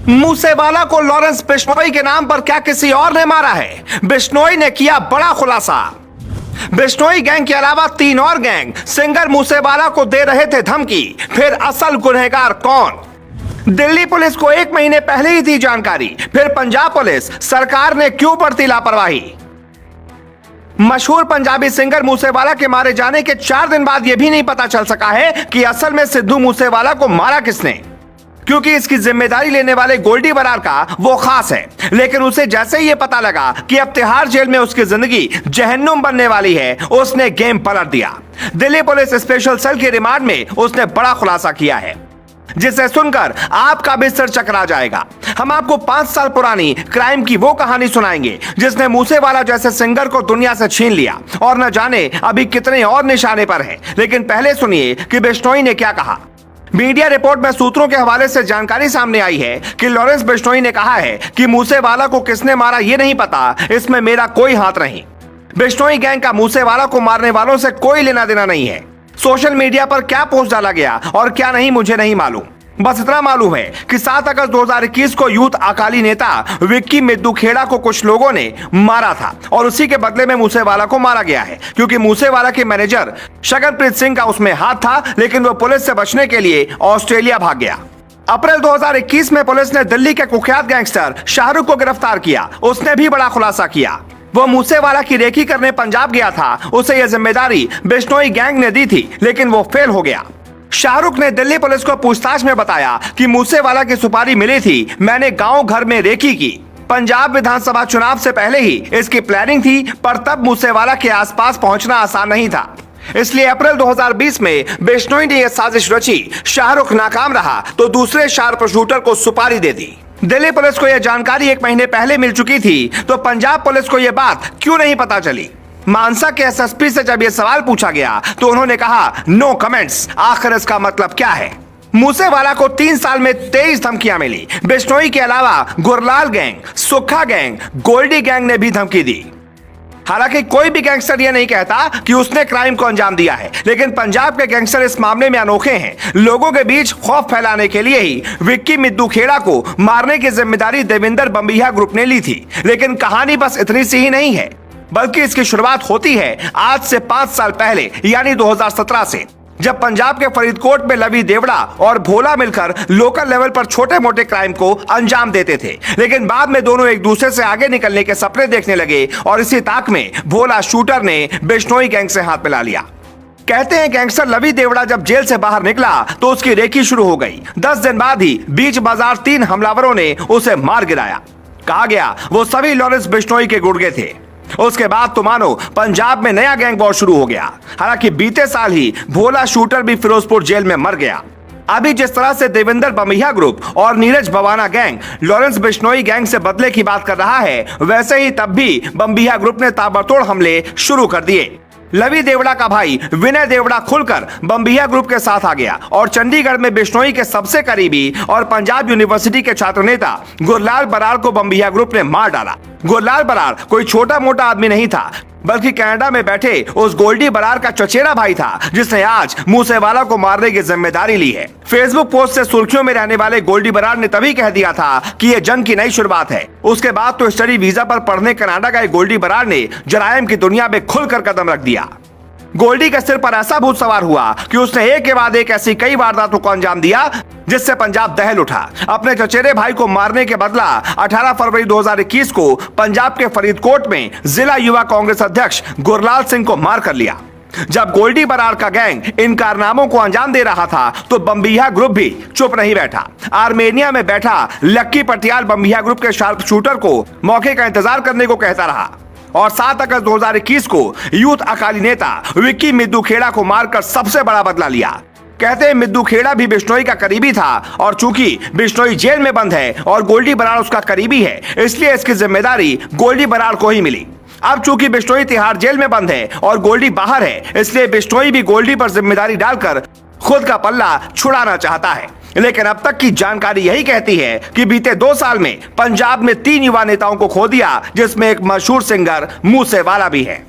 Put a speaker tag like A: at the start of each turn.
A: मूसेवाला को लॉरेंस बिश्नोई के नाम पर क्या किसी और ने मारा है? बिश्नोई ने किया बड़ा खुलासा। बिश्नोई गैंग के अलावा 3 और गैंग सिंगर मूसेवाला को दे रहे थे धमकी। फिर असल गुनहगार कौन? दिल्ली पुलिस को 1 महीने पहले ही थी जानकारी, फिर पंजाब पुलिस, सरकार ने क्यों बरती लापरवाही? मशहूर पंजाबी सिंगर मूसेवाला के मारे जाने के 4 दिन बाद यह भी नहीं पता चल सका है कि असल में सिद्धू मूसेवाला को मारा किसने, क्योंकि इसकी जिम्मेदारी लेने वाले गोल्डी बरार का वो खास है। लेकिन उसे जैसे ही ये पता लगा कि अब तिहाड़ जेल में उसकी जिंदगी जहन्नुम बनने वाली है, उसने गेम पलट दिया। दिल्ली पुलिस स्पेशल सेल के रिमांड में उसने बड़ा खुलासा किया है, जिसे सुनकर आपका भी सिर चकरा जाएगा। हम आपको 5 साल पुरानी क्राइम की वो कहानी सुनाएंगे जिसने मूसेवाला जैसे सिंगर को दुनिया से छीन लिया और न जाने अभी कितने और निशाने पर है। लेकिन पहले सुनिए कि बिश्नोई ने क्या कहा। मीडिया रिपोर्ट में सूत्रों के हवाले से जानकारी सामने आई है कि लॉरेंस बिश्नोई ने कहा है कि मूसेवाला को किसने मारा ये नहीं पता, इसमें मेरा कोई हाथ नहीं। बिश्नोई गैंग का मूसेवाला को मारने वालों से कोई लेना देना नहीं है। सोशल मीडिया पर क्या पोस्ट डाला गया और क्या नहीं मुझे नहीं मालूम। बस इतना मालूम है कि 7 अगस्त 2021 को यूथ अकाली नेता विक्की मिद्दू खेड़ा को कुछ लोगों ने मारा था और उसी के बदले में मूसेवाला को मारा गया है, क्योंकि मूसेवाला के मैनेजर शगनप्रीत सिंह का उसमें हाथ था, लेकिन वो पुलिस से बचने के लिए ऑस्ट्रेलिया भाग गया। अप्रैल 2021 में पुलिस ने दिल्ली के कुख्यात गैंगस्टर शाहरुख को गिरफ्तार किया। उसने भी बड़ा खुलासा किया। वो मूसेवाला की रेकी करने पंजाब गया था। उसे यह जिम्मेदारी बिश्नोई गैंग ने दी थी, लेकिन वो फेल हो गया। शाहरुख ने दिल्ली पुलिस को पूछताछ में बताया कि मूसेवाला की सुपारी मिली थी, मैंने गांव घर में रेकी की। पंजाब विधानसभा चुनाव से पहले ही इसकी प्लानिंग थी, पर तब मूसेवाला के आसपास पहुंचना आसान नहीं था। इसलिए अप्रैल 2020 में बिश्नोई ने यह साजिश रची। शाहरुख नाकाम रहा तो दूसरे शार्प शूटर को सुपारी दे दी। दिल्ली पुलिस को यह जानकारी 1 महीने पहले मिल चुकी थी, तो पंजाब पुलिस को यह बात क्यों नहीं पता चली? मानसा के एसएसपी से जब यह सवाल पूछा गया तो उन्होंने कहा नो कमेंट्स। आखिर इसका मतलब क्या है? मूसेवाला को 3 साल में 23 धमकियां मिली। बिश्नोई के अलावा गुरलाल गैंग, सुक्खा गैंग, गोल्डी गैंग ने भी धमकी दी। हालांकि कोई भी गैंगस्टर यह नहीं कहता कि उसने क्राइम को अंजाम दिया है, लेकिन पंजाब के गैंगस्टर इस मामले में अनोखे हैं। लोगों के बीच खौफ फैलाने के लिए ही विक्की मिद्दू खेड़ा को मारने की जिम्मेदारी देविंदर बंबिया ग्रुप ने ली थी। लेकिन कहानी बस इतनी सी ही नहीं है, बल्कि इसकी शुरुआत होती है आज से 5 साल पहले, यानी 2017 से, जब पंजाब के फरीदकोट में लवी देवड़ा और भोला मिलकर लोकल लेवल पर छोटे मोटे क्राइम को अंजाम देते थे। लेकिन बाद में दोनों एक दूसरे से आगे निकलने के सपने देखने लगे और इसी ताक में भोला शूटर ने बिश्नोई गैंग से हाथ मिला लिया। कहते हैं गैंगस्टर लवी देवड़ा जब जेल से बाहर निकला तो उसकी रेकी शुरू हो गई। 10 दिन बाद ही बीच बाजार 3 हमलावरों ने उसे मार गिराया। कहा गया वो सभी लॉरेंस बिश्नोई के गुर्गे थे। उसके बाद तो मानो पंजाब में नया गैंग वॉर शुरू हो गया। हालांकि बीते साल ही भोला शूटर भी फिरोजपुर जेल में मर गया। अभी जिस तरह से देविंदर बंबिया ग्रुप और Neeraj Bawana gang Lawrence Bishnoi gang से बदले की बात कर रहा है, वैसे ही तब भी बंबिया ग्रुप ने ताबड़तोड़ हमले शुरू कर दिए। लवी देवड़ा का भाई विनय देवड़ा खुलकर बंबिया ग्रुप के साथ आ गया और चंडीगढ़ में बिश्नोई के सबसे करीबी और पंजाब यूनिवर्सिटी के छात्र नेता गुरलाल बरार को बंबिया ग्रुप ने मार डाला। गुरलाल बरार कोई छोटा मोटा आदमी नहीं था, बल्कि कनाडा में बैठे उस गोल्डी बरार का चचेरा भाई था, जिसने आज मूसेवाला को मारने की जिम्मेदारी ली है। फेसबुक पोस्ट से सुर्खियों में रहने वाले गोल्डी बरार ने तभी कह दिया था कि यह जंग की नई शुरुआत है। उसके बाद तो स्टडी वीजा पर पढ़ने कनाडा गए गोल्डी बरार ने जराइम की दुनिया में खुलकर कदम रख दिया। गोल्डी के सिर पर ऐसा भूत सवार हुआ कि उसने एक के बाद एक ऐसी कई वारदातों को अंजाम दिया, जिससे पंजाब दहल उठा। अपने चचेरे भाई को मारने के बदला 18 फरवरी 2021 को पंजाब के फरीदकोट में जिला युवा कांग्रेस अध्यक्ष गुरलाल सिंह को मार कर लिया। जब गोल्डी बरार का गैंग इन कारनामों को अंजाम दे रहा था तो बंबिया ग्रुप भी चुप नहीं बैठा। आर्मेनिया में बैठा लक्की पटियाल बंबिया ग्रुप के शार्प शूटर को मौके का इंतजार करने को कहता रहा और 7 अगस्त 2021 को यूथ अकाली नेता विक्की मिद्दू खेड़ा को मारकर सबसे बड़ा बदला लिया। कहते हैं मिद्दू खेड़ा भी बिश्नोई का करीबी था और चूंकि बिश्नोई जेल में बंद है और गोल्डी बरार उसका करीबी है, इसलिए इसकी जिम्मेदारी गोल्डी बरार को ही मिली। अब चूंकि बिश्नोई तिहाड़ जेल में बंद है और गोल्डी बाहर है, इसलिए बिश्नोई भी गोल्डी पर जिम्मेदारी डालकर खुद का पल्ला छुड़ाना चाहता है। लेकिन अब तक की जानकारी यही कहती है कि बीते 2 साल में पंजाब में 3 युवा नेताओं को खो दिया, जिसमें एक मशहूर सिंगर मूसेवाला भी है।